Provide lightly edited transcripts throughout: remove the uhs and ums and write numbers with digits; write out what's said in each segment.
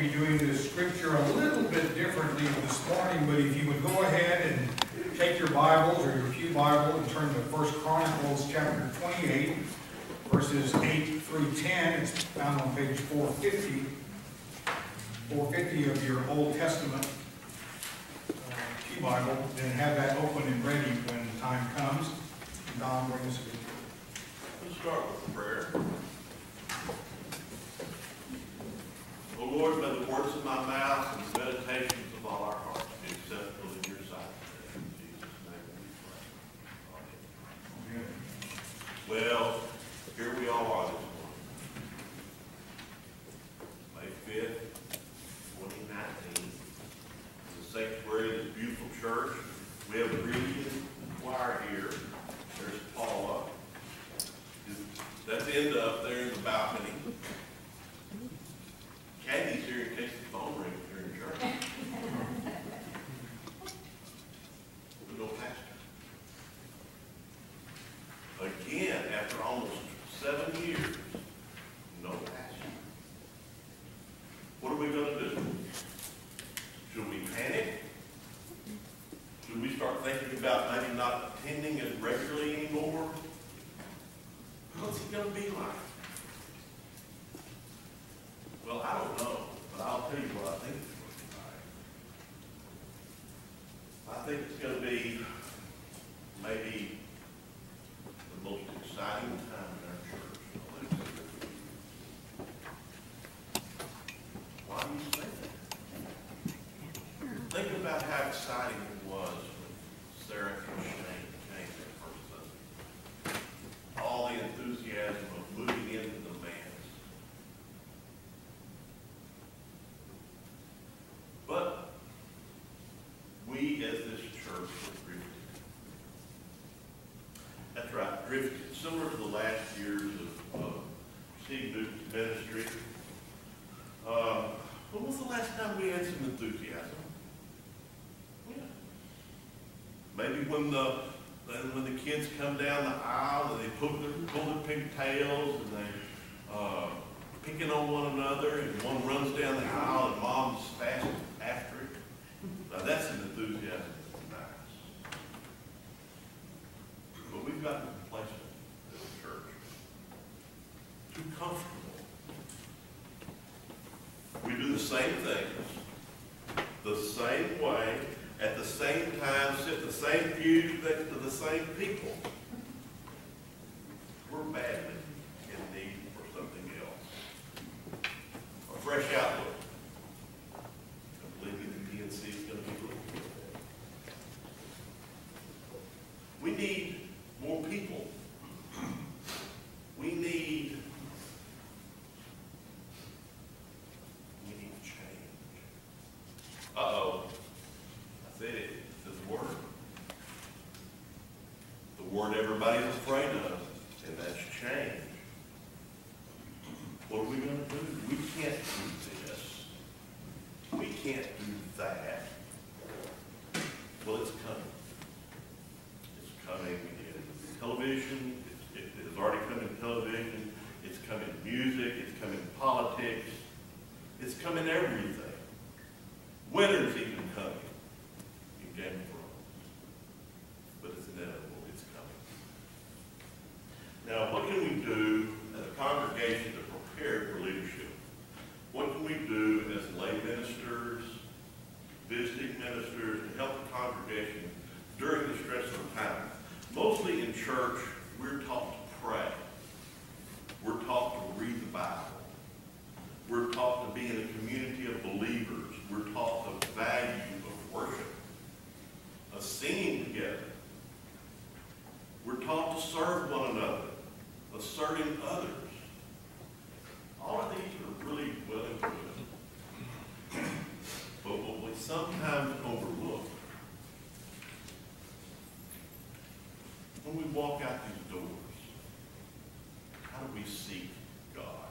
be doing this scripture a little bit differently this morning, but if you would go ahead and take your Bibles or your pew Bible and turn to 1 Chronicles chapter 28, verses 8 through 10. It's found on page 450. 450 of your Old Testament pew Bible, and have that open and ready when the time comes. Don, bring us a good. Let's start with prayer. O Lord, may the words of my mouth and the meditations of all our hearts be acceptable in your sight. In Jesus' name we pray. Amen. Well, here we all are this morning. May 5th, 2019. The sanctuary of this beautiful church. We have a reading choir here. There's Paula. That's end up there in the balcony. Kathy's here in case the phone rings during church. With no pastor. Again, after almost 7 years, no pastor. What are we going to do? Should we panic? Should we start thinking about maybe not attending as regularly anymore? What's it going to be like? Well, I don't know, but I'll tell you what I think it's going to be like. I think it's going to be maybe the most exciting time in our church. Why do you say that? Think about how exciting it was when Sarah and Shane came that first Sunday. All the enthusiasm of moving into the manse. But we as this church have drifted. That's right, drifted. Similar to the last years of Steve Newton's ministry. When was the last time we had some enthusiasm? Yeah. Maybe when the kids come down the aisle and they pull their pigtails and they picking on one another, and one runs down the aisle and mom's fast after it. Now that's an enthusiasm that's nice. But we've gotten complacent as a church. Too comfortable. We do the same things, the same way, at the same time, sit in the same pews next to the same people. We're badly in need for something else. A fresh outlook. I believe the PNC is going to be looking for that. We need more people. We need change. Uh-oh. I said it. It's the word. The word everybody's afraid of, and that's change. What are we going to do? We can't do this. We can't do that. Well, it's coming. It's coming in television. It has already come in television. It's coming in music. It's coming in politics. It's coming in everything. Winter's even coming in Game of Thrones. But it's inevitable. It's coming. Now, what can we do as a congregation to prepare for leadership? What can we do as lay ministers, visiting ministers, to help the congregation during the stressful time? Mostly in church, we're taught to pray. We're taught to read the Bible. We're taught to be in a community of believers. We're taught the value of worship, of singing together. We're taught to serve one another, of serving others. All of these are really well and good. But what we sometimes overlook, when we walk out these doors, how do we seek God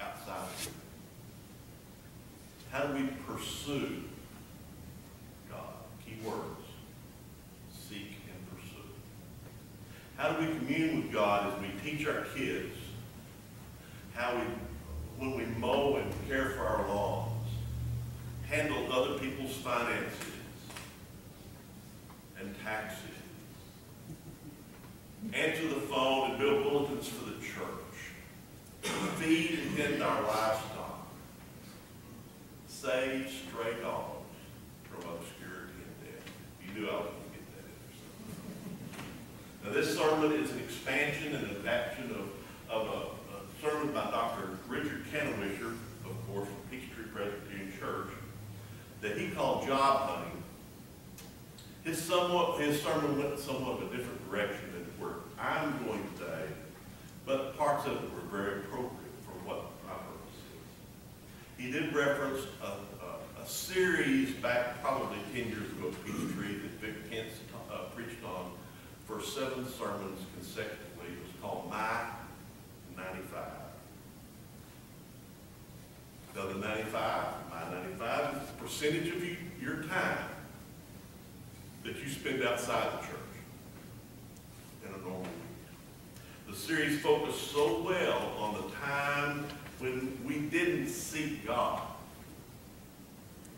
outside of here? How do we pursue God? Key words. Seek and pursue. How do we commune with God as we teach our kids how we when we mow and care for our lawns, handle other people's finances and taxes, answer the phone and build bulletins for the church, feed and tend our livestock, save stray dogs from obscurity and death. You knew I was going to get that in there. Now this sermon is an expansion and adaptation of a sermon by Dr. Richard Canowisher, of course, from Peachtree Presbyterian Church, that he called Job Hunting. His sermon went somewhat of a different direction than where I'm going today, but parts of it were very appropriate for what my purpose is. He did reference a series back probably 10 years ago at Peachtree that Vic Kent preached on for 7 sermons consecutively. It was called My 95. Now the 95, my 95 is the percentage of your time that you spend outside the church in a normal week. The series focused so well on the time when we didn't seek God,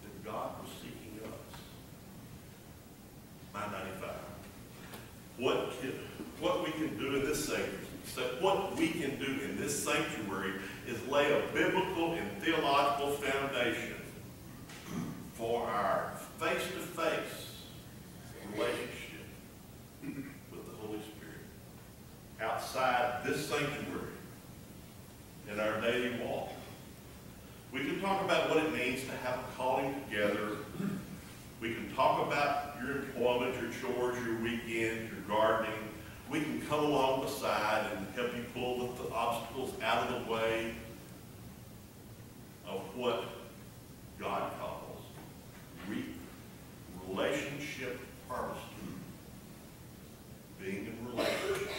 that God was seeking us. My 95. What we can do in this sanctuary is lay a biblical and theological foundation for our face-to-face relationship with the Holy Spirit outside this sanctuary in our daily walk. We can talk about what it means to have a calling together. We can talk about your employment, your chores, your weekend, your gardening. We can come along beside and help you pull the obstacles out of the way of what God calls relationship harvesting. Being in relationship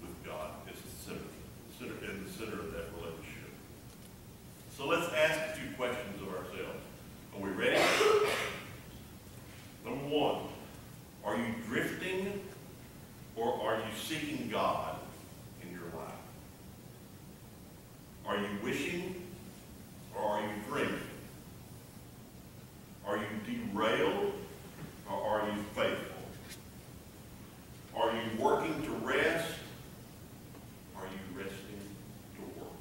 with God is in the center of that relationship. So let's ask a few questions of ourselves. Are we ready? Number 1, are you drifting or are you seeking God in your life? Are you wishing or are you dreaming? Are you derailed or are you faithful? Are you working to rest? Are you resting to work?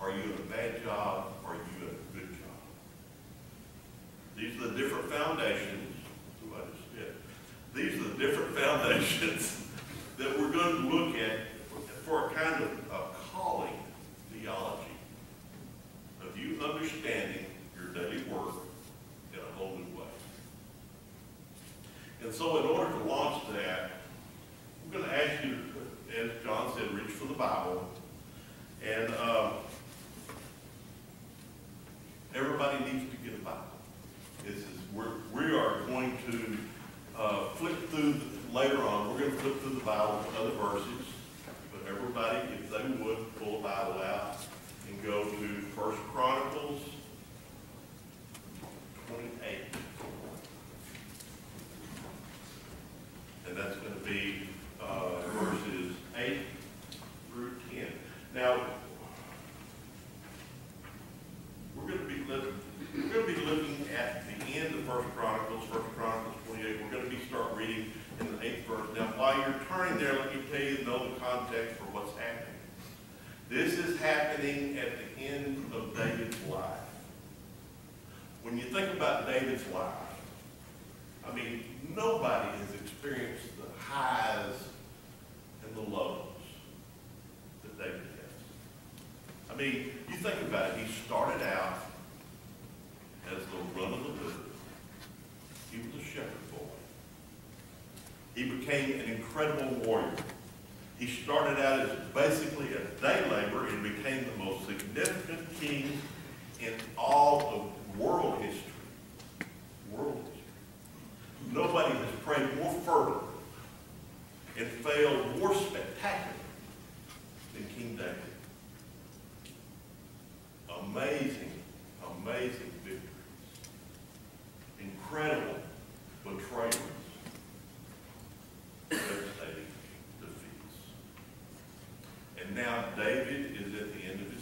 Are you in a bad job? Or are you in a good job? These are the different foundations. These are the different foundations that we're going to look at for a kind of a calling theology of you understanding your daily work in a whole new way. And so in order to launch that, I'm going to ask you, as John said, reach for the Bible. And everybody needs to get a Bible. We are going to flip through, later on, we're going to flip through the Bible to other verses. But everybody, if they would, pull a Bible out and go to 1 Chronicles 28. And that's going to be verses 8 through 10. Now, we're going to be looking at the end of 1 Chronicles 28. We're going to start reading in the 8th verse. Now, while you're turning there, let me tell you, know the context for what's happening. This is happening at the end of David's life. When you think about David's life, I mean, nobody has experienced the highs and the lows that David has. I mean, you think about it, he started out as the run of the mill. He was a shepherd boy. He became an incredible warrior. He started out as basically a day laborer and became the most significant king in all of world history. World history. Nobody has prayed more fervently and failed more spectacularly than King David. Amazing, amazing victories. Incredible betrayals. Devastating defeats. And now David is at the end of his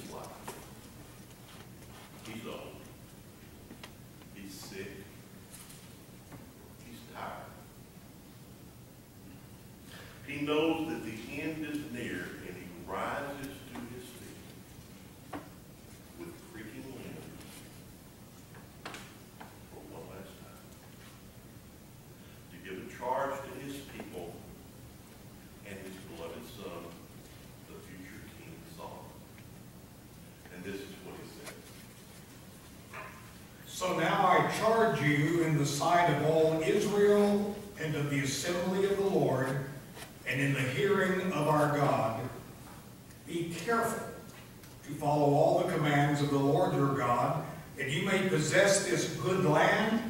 He knows that the end is near, and he rises to his feet with creaking limbs for one last time to give a charge to his people and his beloved Son, the future King Solomon. And this is what he says. So now I charge you in the sight of all Israel and of the assembly of the Lord, and in the hearing of our God, be careful to follow all the commands of the Lord your God, that you may possess this good land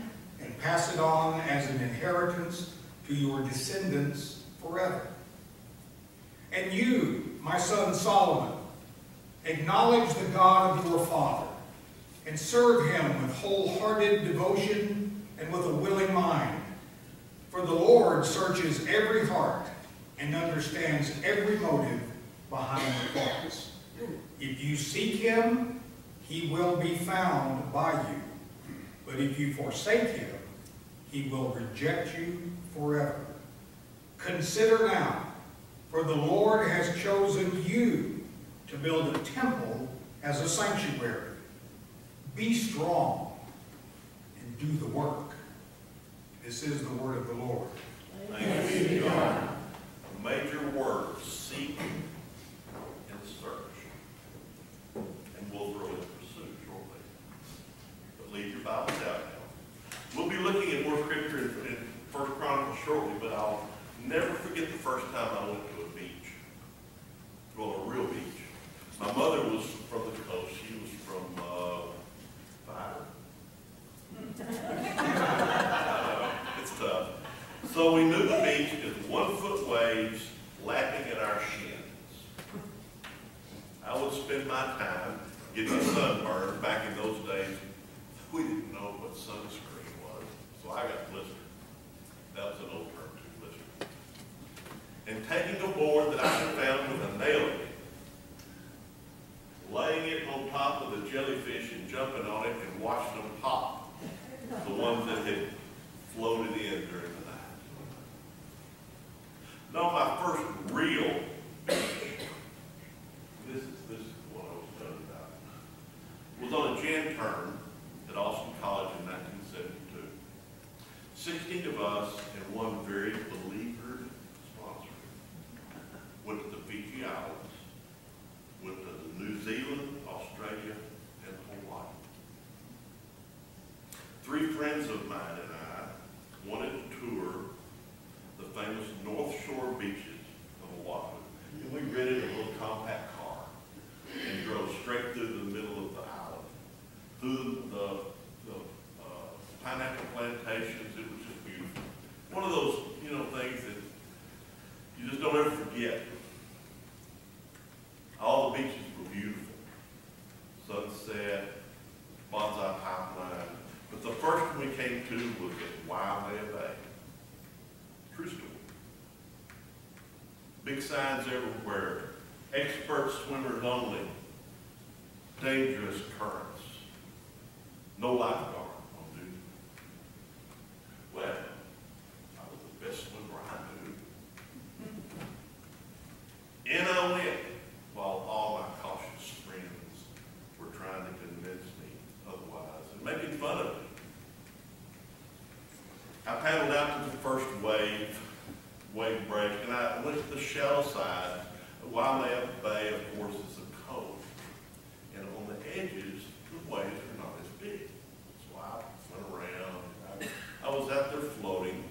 and pass it on as an inheritance to your descendants forever. And you, my son Solomon, acknowledge the God of your father, and serve him with wholehearted devotion and with a willing mind. For the Lord searches every heart and understands every motive behind the thoughts. If you seek him, he will be found by you. But if you forsake him, he will reject you forever. Consider now, for the Lord has chosen you to build a temple as a sanctuary. Be strong and do the work. This is the word of the Lord. Thanks be to God. A major word, seek and search. And we'll throw in pursuit shortly. But leave your Bibles out now. We'll be looking at more scripture in 1 Chronicles shortly, but I'll never forget the first time I went to a beach. Well, a real beach. My mother was from the coast. She was from it's tough. So we knew the beach is 1 foot waves lapping at our shins. I would spend my time getting sunburned. Back in those days, we didn't know what sunscreen was, so I got blistered. That was an old term too, blistered. And taking a board that I had found with a nail in it, laying it on top of the jellyfish and jumping on it and watching them pop. The ones that had floated in during the night. No, my first real beach, this is what I was telling you about, was on a Jan term at Austin College in 1972. 16 of us and one very beleaguered sponsor went to the Fiji Islands, went to New Zealand, Australia, and Hawaii. 3 friends of mine and I wanted to tour the famous North Shore beaches of Oahu. And we rented a little compact car and drove straight through the middle of the island, through the pineapple plantations. It was just beautiful. One of those, things that you just don't ever forget. All the beaches were beautiful. Sunset, Bonsai Pipeline. But the first one we came to was at Waimea Bay. True story. Big signs everywhere. Expert swimmers only. Dangerous currents. No lifeguard on duty. Well, I was the best swimmer I knew. In I went, while all my cautious friends were trying to convince me otherwise and making fun of me. I paddled out to the first wave break, and I went to the shallow side. Waimea Bay, of course, is a cove. And on the edges, the waves are not as big. So I went around. I was out there floating.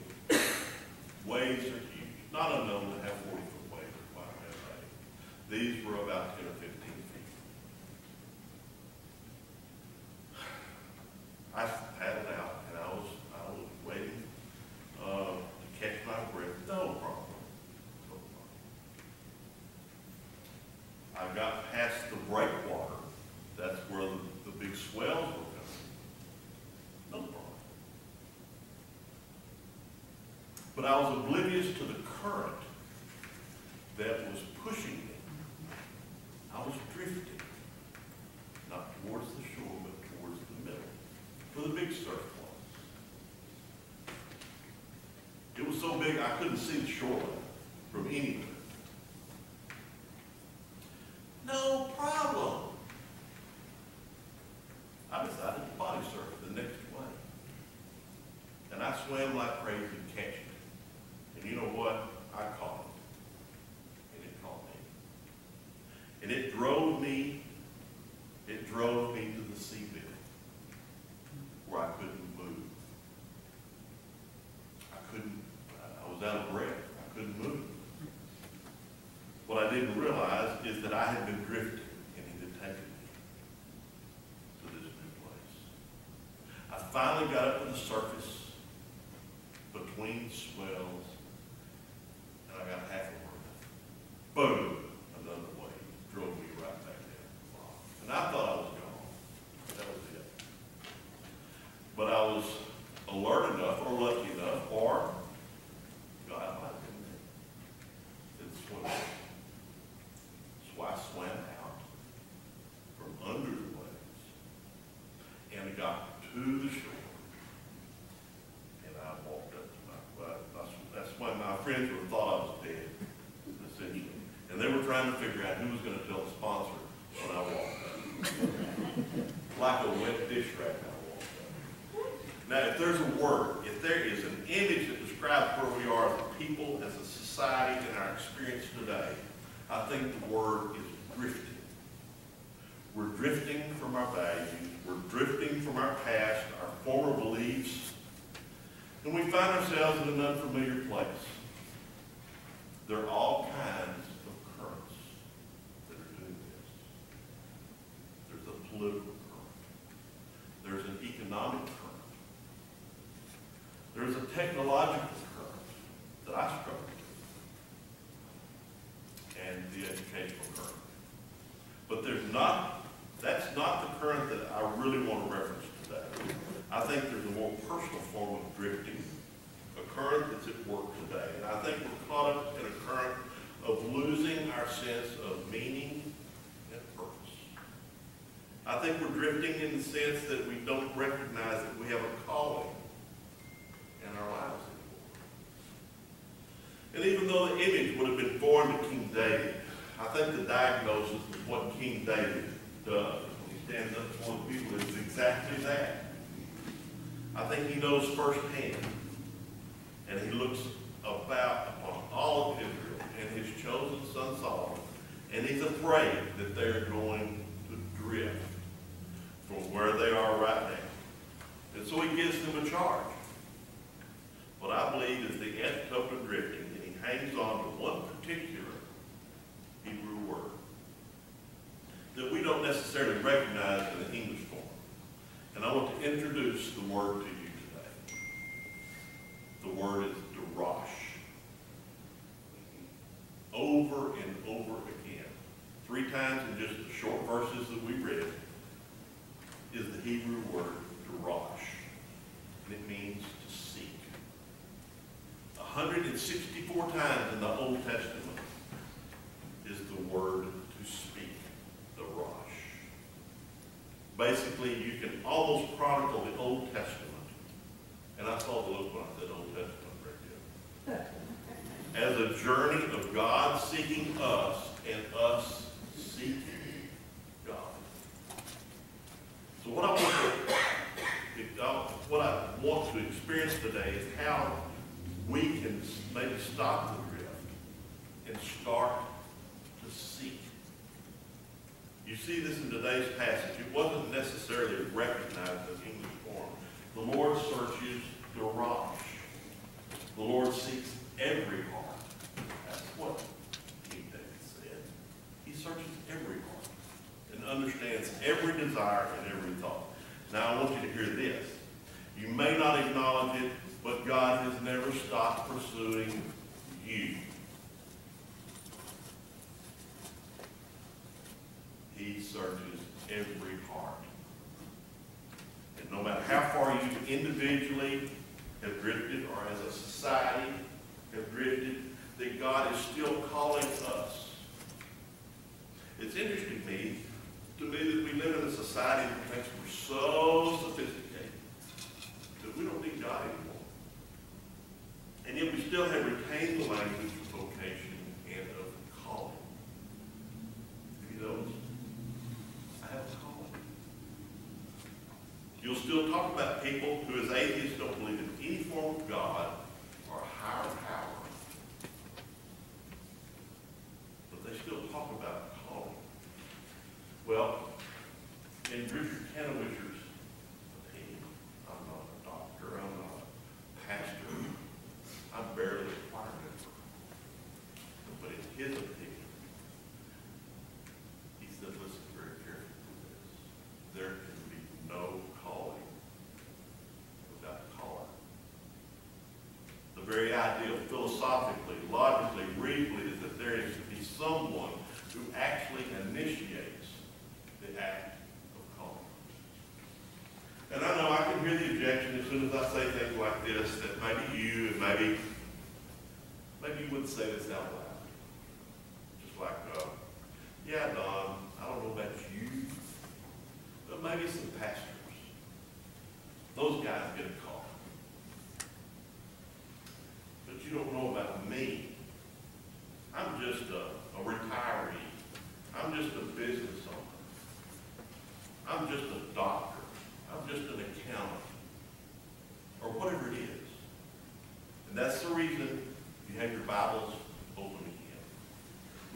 Waves are huge. Not unknown to have 40-foot waves at Waimea Bay. These were about 10 or 15 feet. I paddled out, and I was waiting to catch my breath. No problem. I got past the breakwater. That's where the big swells were coming. No problem. But I was oblivious to the current that was pushing me. I was drifting, not towards the shore, but towards the middle, where the big surf was. It was so big I couldn't see the shoreline. from anywhere. No problem. I decided to body surf the next way. And I swam like crazy to catch it. And you know what? I caught it. And it caught me. And it drove me to the seabed where I couldn't move. I was out of breath. I couldn't move. What I didn't realize is that I had been drifting, and it had taken me to this new place. I finally got up to the surface between swells, and I got half a word. Boom! Another wave drove me right back down. And I thought I was gone. That was it. But I was alert enough, or lucky enough, or God might have been there. Didn't swim. So I swam out from under the waves and got to the shore. And I walked up to that's when my friends would have thought I was dead, essentially. And they were trying to figure out who was going to tell the sponsor when I walked up. Like a wet dish rack, I walked up. Now, if there's a word, if there is an image that describes where we are as a people, as a society, in our experience today, I think the word is drifting. We're drifting from our values. We're drifting from our past, our former beliefs. And we find ourselves in an unfamiliar place. There are all kinds of currents that are doing this. There's a political current. There's an economic current. There's a technological current that I struggle with. And the educational current. But that's not the current that I really want to reference today. I think there's a more personal form of drifting, a current that's at work today. And I think we're caught up in a current of losing our sense of meaning and purpose. I think we're drifting in the sense that we don't recognize that we have a calling in our lives anymore. And even though the image would have been formed to King David, I think the diagnosis of what King David does when he stands up before the people is exactly that. I think he knows firsthand, and he looks about upon all of Israel and his chosen son Solomon, and he's afraid that they're going to drift from where they are right now. And so he gives them a charge. What I believe is the antidote of drifting, and he hangs on to one particular Hebrew word that we don't necessarily recognize in the English form. And I want to introduce the word to you today. The word is darash. Over and over again, 3 times in just the short verses that we read, is the Hebrew word darash. And it means to seek. 164 times in the Old Testament is the word to speak, darash. Basically, you can almost chronicle the Old Testament. And I saw the look when I said Old Testament right there. As a journey of God seeking us and us seeking God. So what I want to experience today is how we can maybe stop the drift and start to seek. You see this in today's passage. It wasn't necessarily recognized in English form. The Lord searches darash. The Lord seeks every heart. That's what King David said. He searches every heart and understands every desire and every thought. Now I want you to hear this. You may not acknowledge it, but God has never stopped pursuing you. He searches every heart. And no matter how far you individually have drifted, or as a society have drifted, that God is still calling us. It's interesting to me that we live in a society that thinks we're so sophisticated that we don't need God anymore. And yet we still have retained the language of vocation talking about people who, as atheists, don't believe in any form of God or a higher power. But they still talk about calling. Well, in Richard Canowitcher's opinion, I'm not a doctor, I'm not a pastor, I'm barely a choir member. But in his opinion, he said, listen very carefully to this. There can be no calling without a caller. The very idea, philosophically, logically, reasonably, is that there is to be someone who actually initiates the act of calling. And I know I can hear the objection as soon as I say things like this, that maybe you and maybe you wouldn't say this out loud. Just like, yeah, Don, I don't know about you, but maybe some pastors. Those guys get a call. But you don't know about me. I'm just a retiree. I'm just a business owner. I'm just a doctor. I'm just an accountant. Or whatever it is. And that's the reason you have your Bibles open again.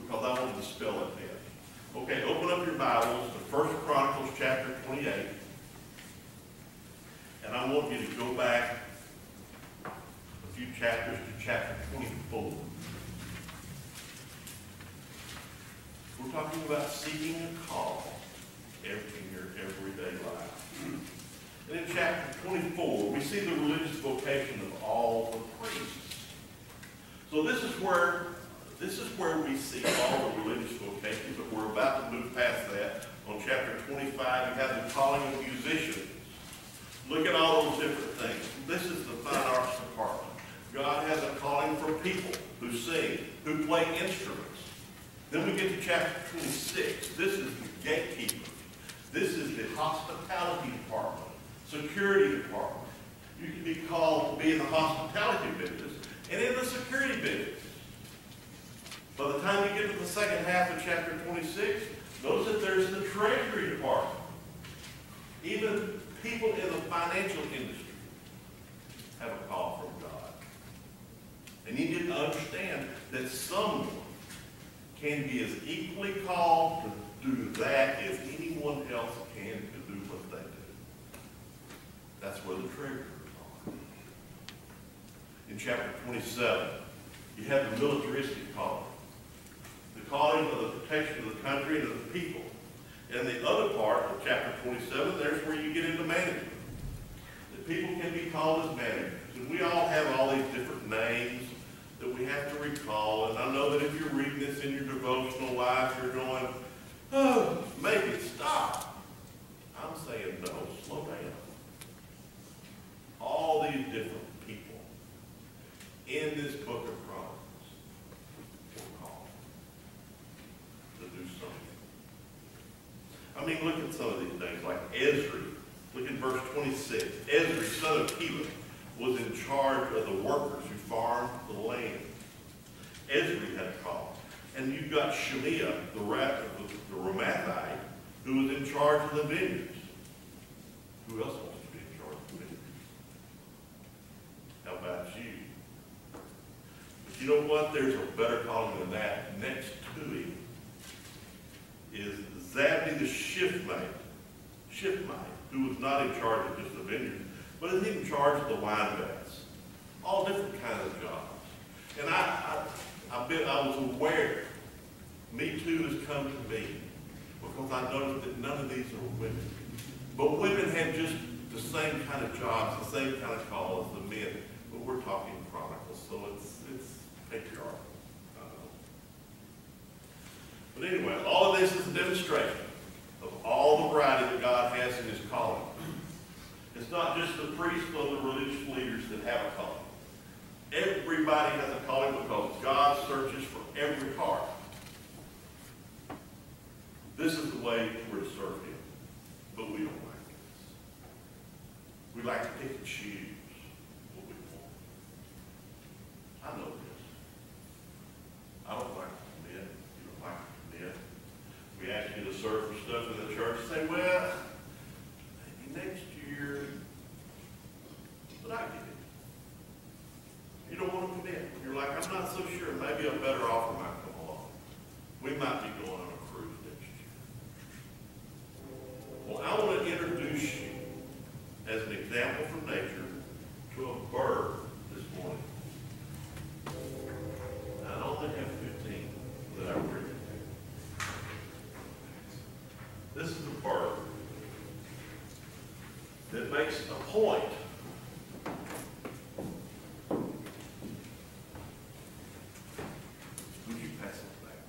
Because I want to spell it then. Okay, open up your Bibles to 1 Chronicles chapter 28. And I want you to go back a few chapters to chapter 24. We're talking about seeking a call in your everyday life. And in chapter 24, we see the religious vocation of all the priests. So this is where we see all the religious vocations, but we're about to move past that. On chapter 25, you have the calling of musicians. Look at all those different things. This is the fine arts department. God has a calling for people who sing, who play instruments. Then we get to chapter 26. This is the gatekeepers. This is the hospitality department, security department. You can be called to be in the hospitality business and in the security business. By the time you get to the second half of chapter 26, notice that there's the treasury department. Even people in the financial industry have a call from God. And you need to understand that someone can be as equally called to do that as anyone else can to do what they do. That's where the treasurers are. In chapter 27, you have the militaristic calling. The calling of the protection of the country and of the people. And the other part of chapter 27, there's where you get into management. That people can be called as managers. And we all have all these different names that we have to recall. And I know that if you're reading this in your devotional life, you're going, oh, make it stop. I'm saying no, slow down. All these different people in this book of Chronicles were called to do something. I mean, look at some of these things, like Ezra. Look at verse 26. Ezra, son of Kelith, was in charge of the workers who farmed the land. Ezra had a call. And you've got Shemiah, the Ramathite, who was in charge of the vineyards. Who else wants to be in charge of the vineyards? How about you? But you know what? There's a better calling than that. Next to him is Zabdi the shiftmate, who was not in charge of just the vineyards, but is in charge of the wine vats. All different kinds of jobs. And I was aware, Me Too has come to me, because I noticed that none of these are women. But women have just the same kind of jobs, the same kind of call as the men. But we're talking Chronicles, so it's patriarchal. But anyway, all of this is a demonstration of all the variety that God has in his calling. It's not just the priests or the religious leaders that have a calling. Everybody has a calling because God searches for every heart. This is the way we're to serve him. But we don't like this. We like to pick and choose what we want. I know this. I don't like to commit. You don't like to commit. We ask you to serve for stuff in the church. Say, well, maybe next year. preacher, and maybe a better offer might come along. We might be going on a cruise next year. Well, I want to introduce you as an example from nature to a bird this morning. I only have 15 that I bring. This is a bird that makes a point Would you pass it back?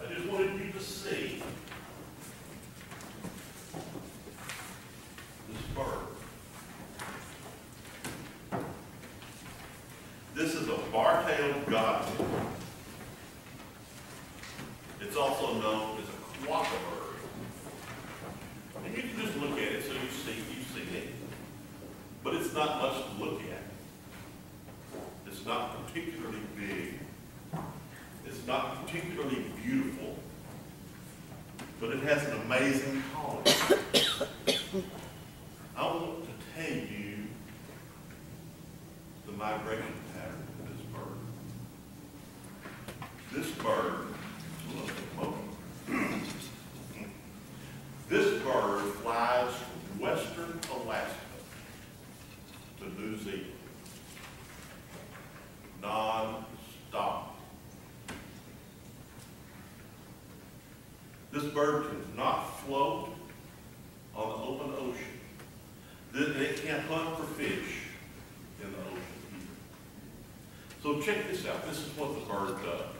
I just wanted you to see this bird. This is a bar-tailed godwit. It's also known as a quokka bird. And you can just look at it so you've seen it. But it's not much to look at. It's not particularly big. It's not particularly beautiful. But it has an amazing calling. I want to tell you the migration pattern of this bird. This bird, this bird flies from western Alaska to New Zealand, non-stop. This bird cannot float on the open ocean. It can't hunt for fish in the ocean either. So check this out. This is what the bird does.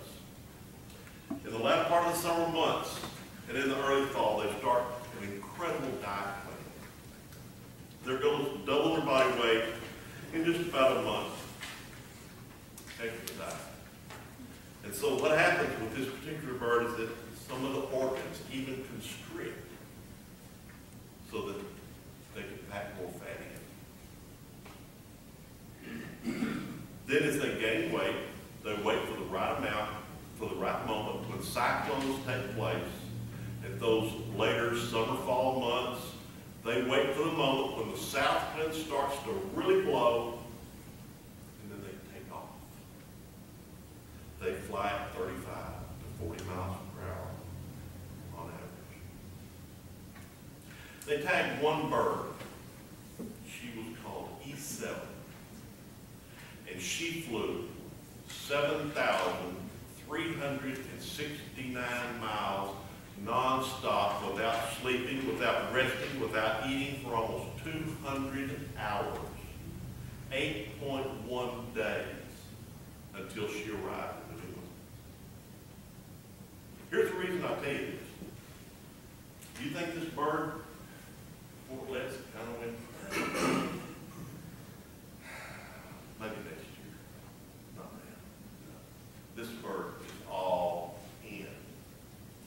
In the latter part of the summer months and in the early fall, they start an incredible dive plan. They're going to double their body weight in just about a month after the dive. And so what happens with this particular bird is that some of the organs even constrict so that they can pack more fat in. Then as they gain weight, they wait for the right amount, for the right moment when cyclones take place. At those later summer, fall months, they wait for the moment when the south wind starts to really blow, and then they take off. They fly at 35 to 40 miles per hour on average. They tagged one bird. She was called E7. And she flew 7,369 miles non-stop, without sleeping, without resting, without eating for almost 200 hours. 8.1 days until she arrived in New England. Here's the reason I tell you this. Do you think this bird, before it lets, kind of went, maybe next year? Not now. No. This bird is all in.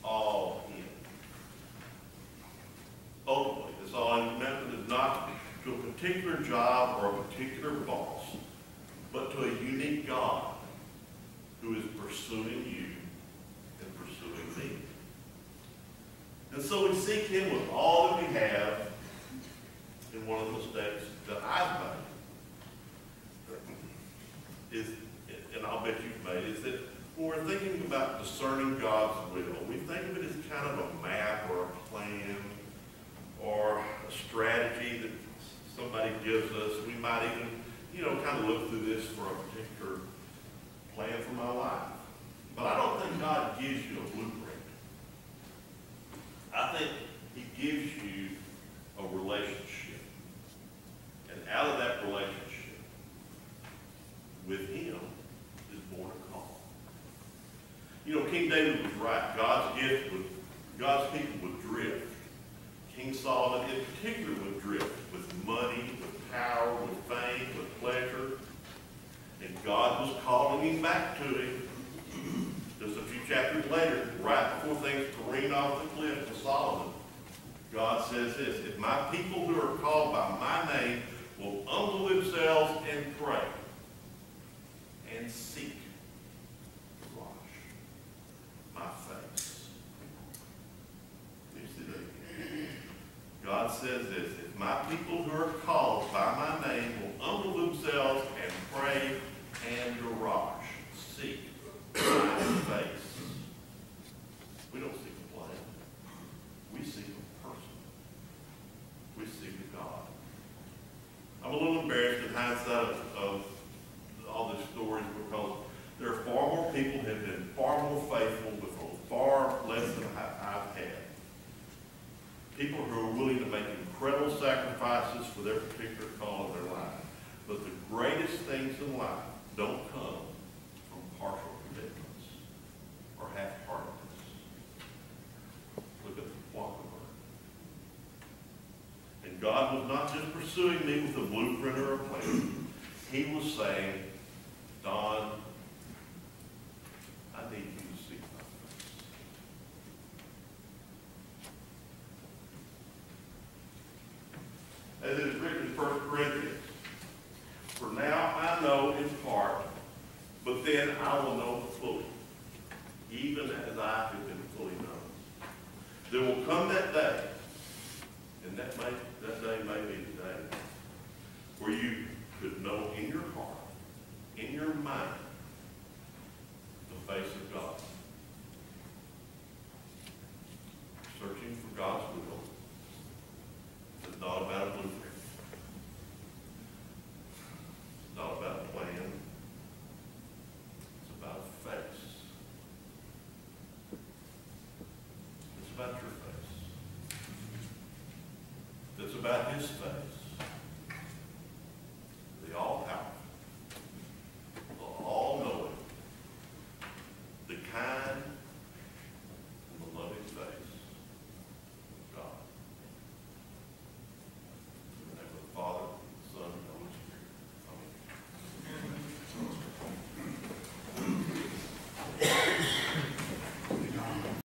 All in. Ultimately, this all-in commitment is not to a particular job or a particular boss, but to a unique God who is pursuing you and pursuing me. And so we seek Him with all that we have. And one of the mistakes that I've made is, and I'll bet you've made, is that when we're thinking about discerning God's will, we think of it as kind of a map or a plan or a strategy that somebody gives us. We might even, kind of look through this for a particular plan for my life. But I don't think God gives you a blueprint. I think He gives you a relationship. And out of that relationship, with Him, is born a call. King David was right. God's people would drift. King Solomon in particular would drift with money, with power, with fame, with pleasure. And God was calling him back to Him. Just a few chapters later, right before things careened off the cliff to Solomon, God says this: if my people who are called by my name will humble themselves and pray and seek to wash my face. You see that again? God says this: if my people who are called by my hindsight of all these stories, because there are far more people who have been far more faithful with far less than I've had. People who are willing to make incredible sacrifices for their particular call in their life. But the greatest things in life don't come from partial commitments or half-heartedness. Look at the flock of birds. And God was not just pursuing me with a blueprint or a plan. He was saying, Don, I need you to seek my face. As it is written in 1 Corinthians, for now I know in part, but then I will know fully, even as I have been fully known. There will come that day, and that day may be today, where you could know in your heart, in your mind, the face of God. Searching for God's will. It's not about a blueprint. It's not about a plan. It's about a face. It's about your face. It's about His face.